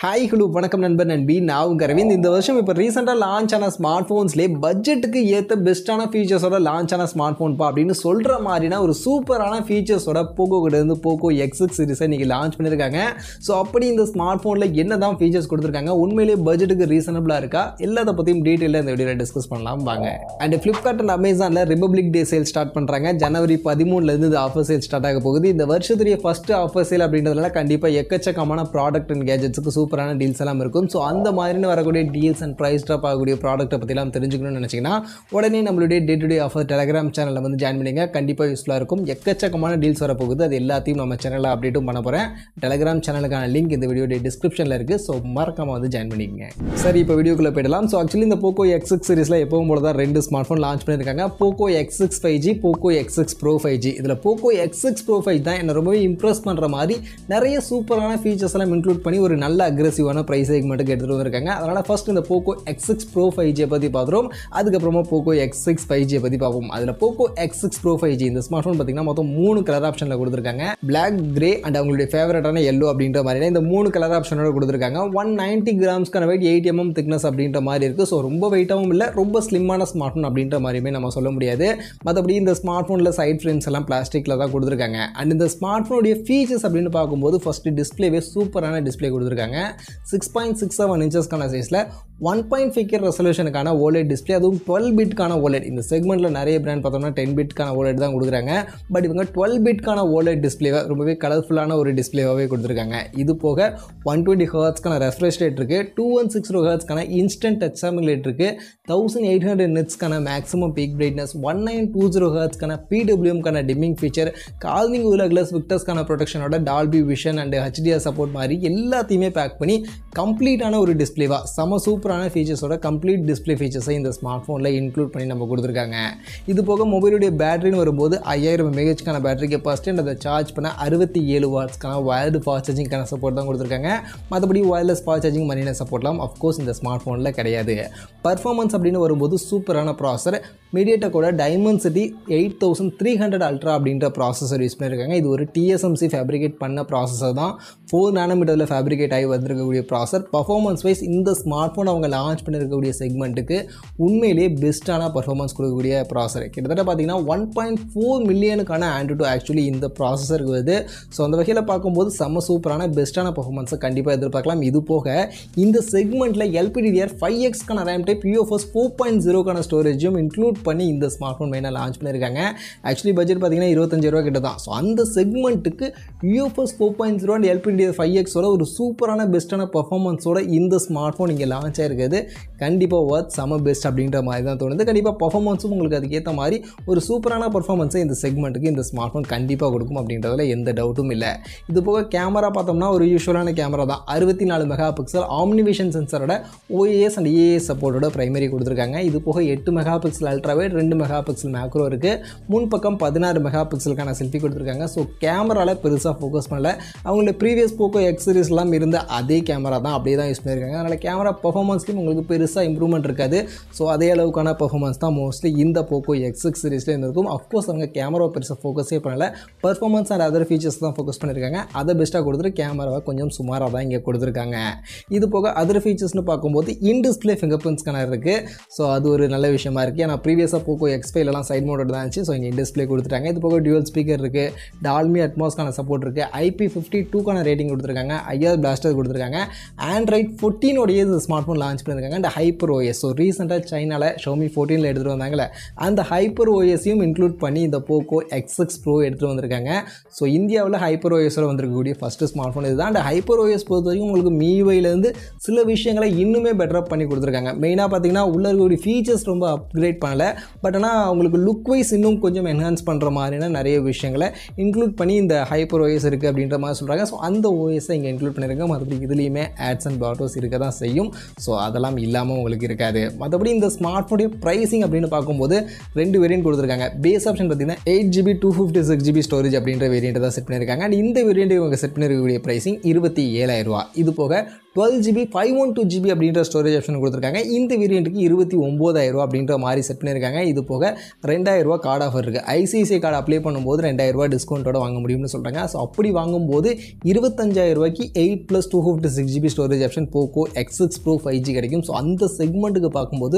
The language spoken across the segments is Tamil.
Hi, hello, வணக்கம் நண்பர் நண்பி. நான் உங்க அரவிந்த். இந்த வருஷம் இப்போ ரீசெண்டாக லான்ச் ஆன ஸ்மார்ட் ஃபோன்ஸ்லேயே பட்ஜெட்டுக்கு ஏற்ற பெஸ்ட்டான ஃபீச்சர்ஸோட லான்ச் ஆன ஸ்மார்ட் ஃபோன்பா அப்படின்னு சொல்கிற மாதிரினா ஒரு சூப்பரான ஃபீச்சர்ஸோட போகோ கிட்டேருந்து போகோ X6 சீரிஸை இன்றைக்கி லான்ச் பண்ணியிருக்காங்க. ஸோ அப்படி இந்த ஸ்மார்ட் ஃபோனில் என்ன தான் ஃபீச்சர்ஸ் கொடுத்துருக்காங்க, உண்மையிலேயே பட்ஜெட்டுக்கு ரீசனபிளாக இருக்கா, எல்லாத்த பற்றியும் டீட்டெயிலாக இந்த வீடியோவில் டிஸ்கஸ் பண்ணலாம் வாங்க. அண்ட் ஃப்ளிப்கார்ட் அண்ட் அமேசானில் ரிபப்ளிக் டே சேல் ஸ்டார்ட் பண்ணுறாங்க. ஜனவரி 13 இது ஆஃபர் சேல் ஸ்டார்ட் ஆக போகுது. இந்த வருஷத்துடைய ஃபஸ்ட்டு ஆஃபர் சேல் அப்படின்றதுனால கண்டிப்பாக எக்கச்சக்கமான ப்ராடக்ட் அண்ட் கேஜெட்ஸுக்கு சூப்பரான டீல்ஸ் எல்லாம் இருக்கும். ஸோ அந்த மாதிரி வரக்கூடிய டீல்ஸ் அண்ட் ப்ரைஸ் ட்ராப் ஆகக்கூடிய ப்ராடக்ட்டை பற்றிலாம் தெரிஞ்சுக்கணும்னு நினச்சிங்கன்னா உடனே நம்மளுடைய day to day offer Telegram சேனலில் வந்து ஜாயின் பண்ணிங்க. கண்டிப்பாக யூஸ்ஃபுல்லாக இருக்கும். எக்கச்சக்கமான டீல்ஸ் வரப்போகுது. அது எல்லாத்தையும் நம்ம சேனலில் அப்டேட்டும் பண்ண போகிறேன். டெலிகிராம் சேனலுக்கான லிங்க் இந்த வீடியோடைய டிஸ்கிரிப்ஷனில் இருக்குது. ஸோ மறக்காமல் வந்து ஜாயின் பண்ணிக்கங்க. சரி, இப்போ வீடியோக்குள்ளே போயிடலாம். ஸோ ஆக்சுவலி இந்த போகோ X6 சீரிஸில் எப்பவும் போல தான் ரெண்டு ஸ்மார்ட் ஃபோன் லான்ச் பண்ணியிருக்காங்க. போகோ X6 5G, போகோ X6 Pro 5G. இதில் போகோ X6 Pro 5 தான் என்னை ரொம்பவே இம்ப்ரெஸ் பண்ணுற மாதிரி நிறைய சூப்பரான ஃபீச்சர்ஸ் எல்லாம் இன்க்ளூட் பண்ணி ஒரு நல்ல அக்ரெசிவான ப்ரைஸ் செக்மெண்ட்டுக்கு எடுத்துகிட்டு வந்திருக்காங்க. அதனால் ஃபர்ஸ்ட் இந்த போகோ X6 Pro 5G பற்றி பார்த்துரும். அதுக்கப்புறமா போகோ X6 5G பற்றி பார்ப்போம். அதில் போகோ X6 Pro 5G இந்த ஸ்மார்ட் ஃபோன் பார்த்தீங்கன்னா மொத்தம் 3 கலர் ஆப்ஷனில் கொடுத்துருக்காங்க. பிளாக், கிரே அண்ட் அவங்களுடைய ஃபேவரட்டான எல்லோ அப்படின்ற மாதிரி இந்த 3 கலர் ஆப்ஷனோட கொடுத்துருக்காங்க. 190 கிராம்ஸ்க்கான வெயிட், 8 mm திக்னஸ் அப்படின்ற மாதிரி இருக்குது. ஸோ ரொம்ப வெயிட்டாகவும் இல்லை, ரொம்ப ஸ்லிம்மான ஸ்மார்ட் ஃபோன் அப்படின்ற மாதிரியுமே நம்ம சொல்ல முடியாது. மற்றபடி இந்த ஸ்மார்ட் ஃபோனில் சைட் ஃப்ரேம்ஸ் எல்லாம் பிளாஸ்டிக்கில் தான் கொடுத்துருக்காங்க. அண்ட் இந்த ஸ்மார்ட் ஃபோனுடைய ஃபீச்சர்ஸ் அப்படின்னு பார்க்கும்போது ஃபஸ்ட்டு டிஸ்பிளேவே சூப்பரான டிஸ்பிளே கொடுத்துருக்காங்க. 6.67 இன்ச்சஸ்க்கான சைஸில் 1.5k ரெசல்யூஷனுக்கான OLED டிஸ்பிளே, அதுவும் 12 பிட்கான OLED. இந்த செக்மெண்ட்டில் நிறைய பிராண்ட் பார்த்தோம்னா 10 பிட்கான OLED தான் கொடுக்குறாங்க. பட் இவங்க 12 பிட்கான OLED டிஸ்பிளேவை ரொம்பவே கலர்ஃபுல்லான ஒரு டிஸ்பிளேவாகவே கொடுத்துருக்காங்க. இது போக 120 ஹெர்ட்ஸ்க்கான ரெஃப்ரெஷ் ரேட் இருக்குது, 2160 ஹெர்ட்ஸ்க்கான இன்ஸ்டன்ட் டச் சாம்பிளிங் இருக்குது, 1800 நிட்ஸ்க்கான மேக்ஸிமம் பீக் பிரைட்னஸ், 1920 ஹெர்ட்ஸ்க்கான PWMக்கான டிம்மிங் ஃபீச்சர், கால்மிங் உலகில் விக்டர்ஸ்க்கான ப்ரொடெக்ஷனோட Dolby vision and HDR support மாதிரி எல்லாத்தையுமே பேக் பண்ணி கம்ப்ளீட்டான ஒரு டிஸ்பிளேவா செம சூப்பரான ஃபீச்சர்ஸோட கம்ப்ளீட் டிஸ்பிளே ஃபீச்சர்ஸை இந்த ஸ்மார்ட் ஃபோனில் இன்க்ளூட் பண்ணி நம்ம கொடுத்துருக்காங்க. இது போக மொபைலுடைய பேட்டரின்னு வரும்போது 5000 mAhக்கான பேட்டரி கெப்பாசிட்டி அண்ட் அதை சார்ஜ் பண்ண 67 வாட்ஸ்க்கான வயர்டு ஃபாஸ்ட் சார்ஜிங்கான சப்போர்ட் தான் கொடுத்துருக்காங்க. மற்றபடி வயர்லெஸ் ஃபாஸ்ட் சார்ஜிங் மாதிரியான சப்போர்ட்லாம் அஃப்கோர்ஸ் இந்த ஸ்மார்ட் ஃபோனில் கிடையாது. பர்ஃபார்மன்ஸ் அப்படின்னு வரும்போது சூப்பரான ப்ராசர், மீடியாடெக்கோட டைமென்சிட்டி 8300 அல்ட்ரா அப்படின்ற ப்ராசஸர் யூஸ் பண்ணியிருக்காங்க. இது ஒரு TSMC ஃபேப்ரிகேட் பண்ண ப்ராசஸர் தான். 4 nanometerல ஃபேப்ரிகேட் ஆகி வந்திருக்கக்கூடிய ப்ராசர். பர்ஃபார்மன்ஸ் வைஸ் இந்த ஸ்மார்ட் ஃபோன் அவங்க லான்ச் பண்ணியிருக்கக்கூடிய செக்மெண்ட்டுக்கு உண்மையிலேயே பெஸ்ட்டான பர்ஃபார்மன்ஸ் கொடுக்கக்கூடிய ப்ராசர். கிட்டத்தட்ட பார்த்தீங்கன்னா 1.4 மில்லியனுக்கான ஆண்ட்ராய்டு ஆக்சுவலி இந்த ப்ராசஸருக்கு வருது. ஸோ அந்த வகையில் பார்க்கும்போது செம்ம சூப்பரான பெஸ்ட்டான பர்ஃபார்மன்ஸை கண்டிப்பாக எதிர்பார்க்கலாம். இது போக இந்த செக்மெண்ட்டில் LPDDR5Xக்கான ரேம் டைப், UFS 4.0க்கான ஸ்டோரேஜும் இன்க்ளூட் பண்ணி இந்த ஸ்மார்ட் ஃபோன் மெயினாக லான்ச் பண்ணியிருக்காங்க. ஆக்சுவலி பட்ஜெட் பார்த்தீங்கன்னா 25,000 ரூபா கிட்ட தான். ஸோ அந்த செக்மெண்ட்டுக்கு UFS 4.0 அண்ட் LPDDR5Xோட ஒரு சூப்பரான பெஸ்ட்டான பர்ஃபார்மன்ஸோட இந்த ஸ்மார்ட் ஃபோன் இங்கே லான்ச் ஆகிருக்குது. கண்டிப்பாக ஒர்த் செம பெஸ்ட் அப்படின்ற மாதிரி தான் தோணுது. கண்டிப்பாக பர்ஃபார்மன்ஸும் உங்களுக்கு அதுக்கேற்ற மாதிரி ஒரு சூப்பரான பர்ஃபார்மன்ஸை இந்த செக்மெண்ட்டுக்கு இந்த ஸ்மார்ட் ஃபோன் கண்டிப்பாக கொடுக்கும் அப்படின்றதுல எந்த டவுட்டும் இல்லை. இது போக கேமரா பார்த்தோம்னா ஒரு யூஸ்வலான கேமரா தான். 64 மெகா பிக்சல் ஆம்னிவிஷன் சென்சரோட OIS அண்ட் AIS சப்போர்ட்டோட பிரைமரி கொடுத்துருக்காங்க. இது போக 8 mega pixel ultrawide, 2 mega pixel macro இருக்குது. முன்பக்கம் 16 மெகா பிக்சலுக்கான செல்ஃபி கொடுத்துருக்காங்க. ஸோ கேமராவில் பெருசாக ஃபோக்கஸ் பண்ணல. அவங்களோட ப்ரீவியஸ் போக்கோ X சீரிஸ்லாம் இருந்த அதே கேமரா தான் அப்படியே தான் யூஸ் பண்ணியிருக்காங்க. அதனால் கேமரா பர்ஃபார்மன்ஸ்லையும் உங்களுக்கு பெருசாக இம்ப்ரூவ்மெண்ட் இருக்காது. ஸோ அதே அளவுக்கான பர்ஃபார்மன்ஸ் தான் மோஸ்ட்லி இந்த போக்கோ X6 சீரிஸ்லேயே இருக்கும். அஃப்கோர்ஸ் அவங்க கேமரா பெருசாக ஃபோக்கஸே பண்ணல. பர்ஃபார்மன்ஸ் அண்ட் அதர் ஃபீச்சர்ஸ் தான் ஃபோக்கஸ் பண்ணியிருக்காங்க. அதை பெஸ்ட்டாக கொடுத்துட்டு கேமராவை கொஞ்சம் சுமாராக தான் இங்கே கொடுத்துருக்காங்க. இது போக அதர் ஃபீச்சர்ஸ்னு பார்க்கும்போது இன் டிஸ்பிளே ஃபிங்கர் பிரிண்ட் ஸ்கேனர் இருக்குது. ஸோ அது ஒரு நல்ல விஷயமா இருக்குது. ஏன்னா ப்ரீவியஸாக போக்கோ X5லாம் சைட் மோடோட தான் இருந்துச்சு. ஸோ இங்கே இன் டிஸ்பிளே கொடுத்துட்டாங்க. இது போக டியூவல் ஸ்பீக்கர் இருக்குது, டால்மி அட்மாஸ்க்கான சப்போர்ட் இருக்குது, IP52க்கான ரேட்டிங் கொடுத்துருக்காங்க, IR பிளாஸ்டர் கொடுத்துருக்காங்க. ஆண்ட்ராய்ட் 14 இந்த ஸ்மார்ட் ஃபோன் லான்ச் பண்ணியிருக்காங்க. அண்ட் ஹைப்பர் OS, ஸோ ரீசெண்டாக சைனாவில் Xiaomi 14 எடுத்துகிட்டு வந்தாங்களே அந்த ஹைப்பர் OSையும் இன்க்ளூட் பண்ணி இந்த போக்கோ X6 Pro எடுத்துகிட்டு வந்திருக்காங்க. ஸோ இந்தியாவில் ஹைப்பர் OSோட வந்திருக்கக்கூடிய ஃபஸ்ட்டு ஸ்மார்ட் ஃபோன் இதுதான். அண்ட் ஹைப்பர் OS பொறுத்த வரைக்கும் உங்களுக்கு MIUIலேருந்து சில விஷயங்களை இன்னுமே பெட்டராக பண்ணி கொடுத்துருக்காங்க. மெயினாக பார்த்தீங்கன்னா உள்ள இருக்கக்கூடிய ஃபீச்சர்ஸ் ரொம்ப அப்கிரேட் பண்ணலை. பட் ஆனால் உங்களுக்கு லுக் வைஸ் இன்னும் கொஞ்சம் என்ஹான்ஸ் பண்ணுற மாதிரியான நிறைய விஷயங்களை இன்க்ளூட் பண்ணி இந்த ஹைப்பர் OS இருக்குது அப்படின்ற மாதிரி சொல்கிறாங்க. ஸோ அந்த OSஐ இங்கே இன்க்ளூட் பண்ணியிருக்காங்க. மற்றபடி இதுலேயுமே ஆட்ஸ் அண்ட் பாட்டோஸ் இருக்க தான் செய்யும். ஸோ அதெல்லாம் இல்லாமல் உங்களுக்கு இருக்காது. மற்றபடி இந்த ஸ்மார்ட் ஃபோனுடைய ப்ரைஸிங் அப்படின்னு பார்க்கும்போது 2 வேரியன்ட் கொடுத்துருக்காங்க. பேஸ் ஆப்ஷன் பார்த்தீங்கன்னா 8GB 256GB ஸ்டோரேஜ் அப்படின்ற வேரியன்ட் தான் செட் பண்ணியிருக்காங்க. அண்ட் இந்த வேரியன்ட் இவங்க செட் பண்ணியிருக்கக்கூடிய ப்ரைஸிங் 27,000 ரூபா. இது போக 12GB 512GB அப்படின்ற ஸ்டோரேஜ் ஆப்ஷன் கொடுத்துருக்காங்க. இந்த வேரியண்ட்டுக்கு 29,000 அப்படின்ற மாதிரி செட் பண்ணியிருக்காங்க. இது போக 2,000 கார்டு ஆஃபர் இருக்குது. ஐசிஐசிஐ கார்டு அப்ளை பண்ணும்போது 2,000 டிஸ்கவுண்ட்டோட வாங்க முடியும்னு சொல்கிறாங்க. ஸோ அப்படி வாங்கும்போது 25,000க்கு 8+256GB storage option Poco X6 Pro 5G கிடைக்கும். ஸோ அந்த செக்மெண்ட்டுக்கு பார்க்கும்போது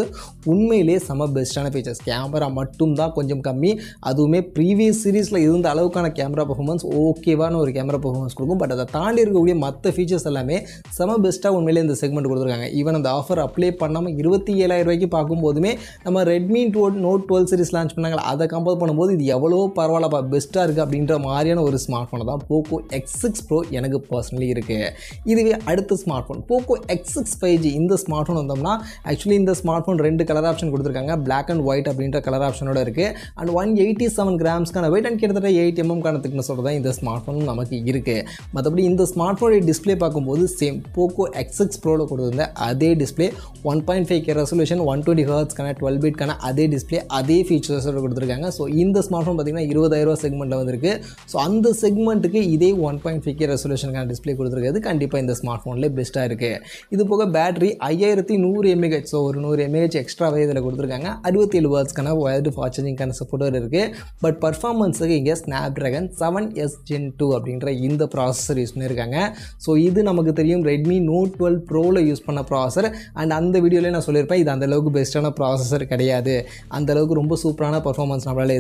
உண்மையிலே செம பெஸ்ட்டான ஃபீச்சர்ஸ். கேமரா மட்டும்தான் கொஞ்சம் கம்மி, அதுவுமே ப்ரீவியஸ் சீரீஸில் இருந்த அளவுக்கான கேமரா பர்ஃபார்மன்ஸ் ஓகேவான ஒரு கேமரா பர்ஃபார்மன்ஸ் கொடுக்கும். பட் அதை தாண்டி இருக்கக்கூடிய மற்ற ஃபீச்சர்ஸ் எல்லாமே செம பெஸ்ட்டாக உண்மையிலே இந்த செக்மெண்ட் கொடுத்துருக்காங்க. ஈவன் அந்த ஆஃபர் அப்ளை பண்ணாமல் 27,000 பார்க்கும்போதுமே நம்ம ரெட்மி நோட் 12 சீரிஸ் லான்ச் பண்ணாங்க, அதை கம்பேர் பண்ணும்போது இது எவ்வளோ பரவாயில்லப்பா பெஸ்ட்டாக இருக்குது அப்படின்ற மாதிரியான ஒரு ஸ்மார்ட் ஃபோனை தான் போக்கோ X6 Pro எனக்கு பர்சனலி இருக்குது. இதுவே அடுத்த smart phone Poco X6 5G. இந்த ஸ்மார்ட் ஃபோன் வந்தோம்னா ஆக்சுவலி இந்த ஸ்மார்ட் ஃபோன் 2 கலர் ஆப்ஷன் கொடுத்துருக்காங்க. பிளாக் அண்ட் ஒயிட் அப்படின்ற கலர் ஆப்ஷனோட இருக்குது. அண்ட் 187 கிராம்ஸ்க்கான வெயிட் அண்ட் கிட்டத்தட்ட 8mm திக்னஸோட தான் இந்த ஸ்மார்ட் ஃபோன் நமக்கு இருக்குது. மற்றபடி இந்த ஸ்மார்ட் ஃபோனுடைய டிஸ்பிளே பார்க்கும்போது சேம் போக்கோ X6 Proவில் கொடுத்துருந்த அதே டிஸ்பிளே 1.5k ரெசல்யூஷன் 120Hz 12-பிட்கான அதே டிஸ்பிளே அதே ஃபீச்சர்ஸோடு கொடுத்துருக்காங்க. ஸோ இந்த ஸ்மார்ட் ஃபோன் பார்த்திங்கன்னா 20,000 செக்மெண்ட்டில் வந்திருக்கு. ஸோ அந்த செக்மெண்ட்டுக்கு இதே 1.5k ரெசல்யூஷனுக்கான டிஸ்பிளே கொடுத்துருக்கிறது கண்டிப்பாக இந்த ஸ்மார்ட் ஃபோனில் பெஸ்ட்டாக இருக்குது. இது போக பேட்டரி 5100 mAh, ஸோ ஒரு 100 mAh எக்ஸ்ட்ராவே இதில் கொடுத்துருக்காங்க. 67 வாட்ஸ்க்கான வயர்டு ஃபாஸ்ட் சார்ஜிங்கான சப்போர்ட்டர் இருக்குது. பட் பர்ஃபார்மன்ஸுக்கு இங்கே ஸ்னாப்ட்ராகன் 7S Gen 2 அப்படின்ற இந்த ப்ராசஸர் யூஸ் பண்ணியிருக்காங்க. ஸோ இது நமக்கு தெரியும் ரெட்மி நோட் 12 ப்ரோவில் யூஸ் பண்ண ப்ராசஸர். அண்ட் அந்த வீடியோவில் நான் சொல்லியிருப்பேன் இது அந்தளவுக்கு பெஸ்ட்டான ப்ராசஸர் கிடையாது, அந்தளவுக்கு ரொம்ப சூப்பரான பர்ஃபார்மன்ஸ் நம்மளால்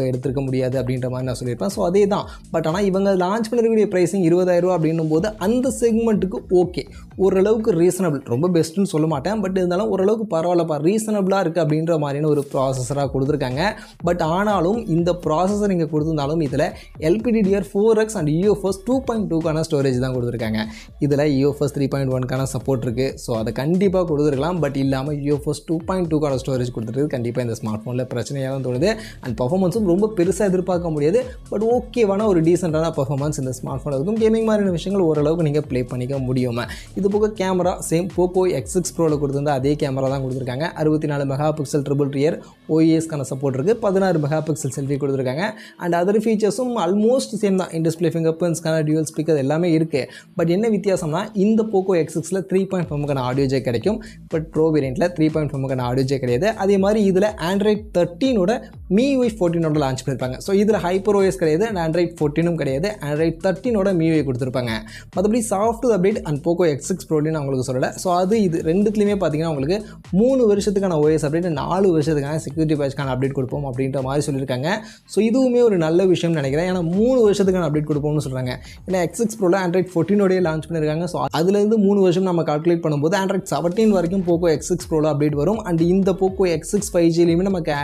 எடுத்துருக்க முடியாது அப்படின்ற மாதிரி நான் சொல்லியிருப்பேன். ஸோ அதே தான். பட் ஆனால் இவங்க லான்ச் பண்ணிருக்கக்கூடிய ப்ரைஸிங் 20,000 அப்படின்னும் போது அந்த செக்மெண்ட்டுக்கு ஓகே, ஓரளவுக்கு ரீசனபிள், ரொம்ப பெஸ்ட்டுன்னு சொல்ல மாட்டேன், பட் இருந்தாலும் ஓரளவுக்கு பரவாயில்லப்பா ரீசனபிளாக இருக்குது அப்படின்ற மாதிரியான ஒரு ப்ராசஸராக கொடுத்துருக்காங்க. பட் ஆனாலும் இந்த ப்ராசஸர் இங்கே கொடுத்துருந்தாலும் இதில் LPDDR4X அண்ட் UFS 2.2க்கான ஸ்டோரேஜ் தான் கொடுத்துருக்காங்க. இதில் UFS 3.1க்கான சப்போர்ட் இருக்குது. ஸோ அதை கண்டிப்பாக கொடுத்துருக்கலாம். பட் இல்லாமல் UFS 2.2க்கான ஸ்டோரேஜ் கொடுத்துருக்கு கண்டிப்பாக இந்த ஸ்மார்ட் ஃபோனில் பிரச்சனையாக தான் தோணுது. அண்ட் பர்ஃபார்மன்ஸும் ரொம்ப பெருசாக எதிர்பார்க்க முடியாது. பட் ஓகேவான ஒரு டீசெண்டான பர்ஃபார்மன்ஸ் இந்த ஸ்மார்ட் ஃபோனில் இருக்கும். கேமிங் மாதிரியான விஷயங்கள் ஓரளவுக்கு நீங்கள் ப்ளே பண்ணிக்க முடியும். இது போக கேமரா சேம் போக்கோ X6 Proவில் கொடுத்துருந்தா அதே கேமரா தான் கொடுத்துருக்காங்க. 64 மெகாபிக்சல் ட்ரிபிள் ரியர் OISக்கான சப்போர்ட் இருக்குது. 16 மெகாபிக்சல் செல்ஃபி கொடுத்துருக்காங்க. அண்ட் அதர் ஃபீச்சர்ஸும் ஆல்மோஸ்ட் சேம் தான். இன் டிஸ்பிளே ஃபிங்கர் பிரிண்ட்ஸ்க்கான டியூவல் ஸ்பீக்கர் எல்லாமே இருக்குது. பட் என்ன வித்தியாசம்னா இந்த போக்கோ X6ல 3.5க்கான ஆடியோ ஜேக் கிடைக்கும். பட் ப்ரோ வேரியண்ட்டில் 3.5க்கான ஆடியோ ஜேக் கிடையாது. அதே மாதிரி இதில் ஆண்ட்ராய்ட் 13ஓட MIUI 14ஓட லான்ச் பண்ணியிருப்பாங்க. ஸோ இதில் ஹைப்பர் OS கிடையாது, அண்ட் ஆண்ட்ராய்ட் 14ம் கிடையாது, ஆண்ட்ராய்ட் 13ஓட MIUI கொடுத்துருப்பாங்க. மற்றபடி software update and Poco X6 Proலையும் நான் உங்களுக்கு சொல்லலை. ஸோ அது இது ரெண்டுத்துலையுமே பார்த்தீங்கன்னா உங்களுக்கு 3 வருஷத்துக்கான OS அப்டேட், 4 வருஷத்துக்கான செக்யூரிட்டி பேட்ச்க்கான அப்டேட் கொடுப்போம் அப்படின்ற மாதிரி சொல்லியிருக்காங்க. ஸோ இதுவுமே ஒரு நல்ல விஷயம்னு நினைக்கிறேன். ஏன்னா 3 வருஷத்துக்கான அப்டேட் கொடுப்போம்னு சொல்கிறாங்க. ஏன்னா X6 Proவில் ஆண்ட்ராய்ட் 14ஓடய லான்ச் பண்ணியிருக்காங்க. ஸோ அதுலேருந்து 3 வருஷம் நம்ம கால்குலேட் பண்ணும்போது ஆண்ட்ராய்ட் 17 வரைக்கும் போக்கோ X6 Proவில் அப்டேட் வரும். அண்ட் இந்த போக்கோ X6 5Gலையுமே நமக்கு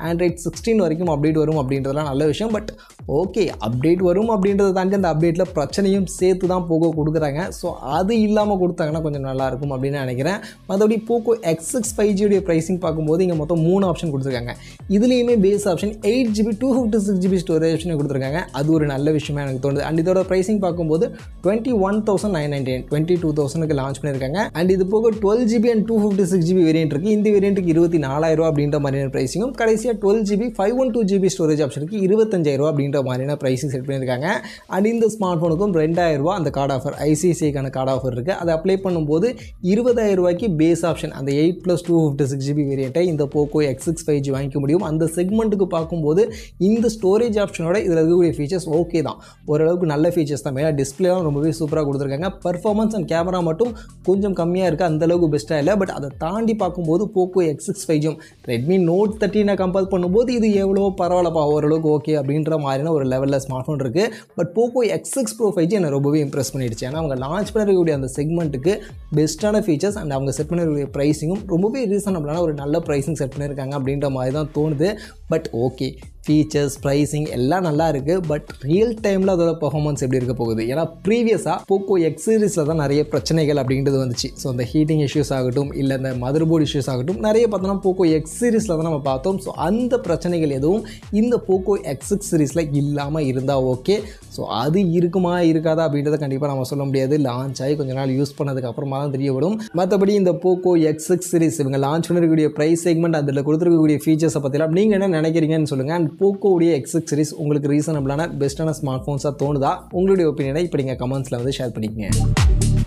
ஆண்ட்ராய்ட் 16 வரைக்கும் அப்டேட் வரும் அப்படின்றதுலாம் நல்ல விஷயம். பட் ஓகே, அப்டேட் வரும் அப்படின்றத தாண்டி அந்த அப்டேட்டில் பிரச்சனையும் சேர்த்து தான் போக்கோ கொடுக்குறாங்க. ஸோ அது இல்லாமல் கொடுத்தாங்கன்னா கொஞ்சம் நல்லாயிருக்கும் அப்படின்னு நினைக்கிறேன். மற்றபடி போக்கோ X6 5G ப்ரைஸிங் பார்க்கும்போது இங்கே மொத்தம் 3 ஆப்ஷன் கொடுத்துருக்காங்க. இதுலேயுமே base option 8GB 256GB storage option கொடுத்துருக்காங்க. அது ஒரு நல்ல விஷயமா எனக்கு தோணுது. அண்ட் இதோட ப்ரைஸிங் பார்க்கும்போது 21,999 22,000க்கு லான்ச் பண்ணியிருக்காங்க. அண்ட் இது போக 12GB அண்ட் 256GB வேரியன்ட் இருக்குது. இந்த வேரியண்ட்டுக்கு 24,000 அப்படின்ற மாதிரியான ப்ரைஸிங்கும், கடைசியாக 12GB 512GB ஸ்டோரேஜ் ஆப்ஷனுக்கு 25,000 அப்படின்ற மாதிரியான ப்ரைஸிங் செட் பண்ணியிருக்காங்க. அண்ட் இந்த ஸ்மார்ட் ஃபோனுக்கும் 2,000 அந்த கார்டு ஆஃபர் ஐசிஐசிஐக்கான கார்டு ஆஃபர் இருக்குது. அதை அப்ளை பண்ணும்போது 20,000 பேஸ் ஆப்ஷன் அந்த 8+256GB வேரியண்ட்டை இந்த போக்கோ X6 5G வாங்கிக்க முடியும். அந்த செக்மெண்ட்டுக்கு பார்க்கும்போது இந்த ஸ்டோரேஜ் ஆப்ஷனோட இதில் இருக்கக்கூடிய ஃபீச்சர்ஸ் ஓகே தான், ஓரளவுக்கு நல்ல ஃபீச்சர்ஸ் தான். மேலே டிஸ்பிளேலாம் ரொம்பவே சூப்பராக கொடுத்துருக்காங்க. பர்ஃபார்மன்ஸ் அண்ட் கேமரா மட்டும் கொஞ்சம் கம்மியாக இருக்குது, அந்தளவுக்கு பெஸ்ட்டாக இல்லை. பட் அதை தாண்டி பார்க்கும்போது Poco X6 5G Redmi note 13 compare பண்ணும்போது இது எவ்வளோ பரவாயில்லப்பா, ஓரளவுக்கு ஓகே அப்படின்ற மாதிரியான ஒரு லெவலில் ஸ்மார்ட் ஃபோன் இருக்குது. But Poco X6 Pro 5G என்னை ரொம்பவே இம்ப்ரெஸ் பண்ணிடுச்சு. ஏன்னா அவங்க லான்ச் பண்ணிருக்கக்கூடிய அந்த செக்மெண்ட்டுக்கு பெஸ்ட்டான ஃபீச்சர்ஸ் அண்ட் அவங்க செட் பண்ணிருக்கக்கூடிய ப்ரைஸிங்கும் ரொம்பவே ரீசனபிளான ஒரு நல்ல ப்ரைஸிங் செட் பண்ணியிருக்காங்க அப்படின்ற மாதிரி தான் தோணுது. பட் ஓகே, ஃபீச்சர்ஸ் ப்ரைஸிங் எல்லாம் நல்லா இருக்குது. பட் ரியல் டைமில் அதோட பர்ஃபார்மன்ஸ் எப்படி இருக்க போகுது? ஏன்னா ப்ரீவியஸாக போக்கோ X சீரிஸில் தான் நிறைய பிரச்சனைகள் அப்படின்றது வந்துச்சு. ஸோ அந்த ஹீட்டிங் இஷ்யூஸ் ஆகட்டும், இல்லை இந்த மதர் போர்டு இஷ்யூஸ் ஆகட்டும், நிறைய பார்த்தோம்னா போக்கோ X சீரிஸில் தான் நம்ம பார்த்தோம். ஸோ அந்த பிரச்சனைகள் எதுவும் இந்த போக்கோ X6 சீரிஸில் இல்லாமல் இருந்தால் ஓகே. ஸோ அது இருக்குமா இருக்காதா அப்படின்றத கண்டிப்பாக நம்ம சொல்ல முடியாது. லான்ச் ஆகி கொஞ்ச நாள் யூஸ் பண்ணதுக்கு அப்புறமா தான் தெரிய வரும். மற்றபடி இந்த போக்கோ X6 சீரிஸ் இவங்க லான்ச் பண்ணிருக்கக்கூடிய ப்ரைஸ் செக்மெண்ட், அதில் கொடுத்துருக்கக்கூடிய ஃபீச்சர்ஸை பற்றிலாம் நீங்கள் என்ன நினைக்கிறீங்கன்னு சொல்லுங்கள். அண்ட் போக்கோடைய X6 சீரிஸ் உங்களுக்கு ரீசனபிளான பெஸ்ட்டான ஸ்மார்ட் ஃபோன்ஸாக தோணுதா? உங்களுடைய ஒப்பீனியனை இப்போ நீங்கள் கமெண்ட்ஸில் வந்து ஷேர் பண்ணிக்கங்க.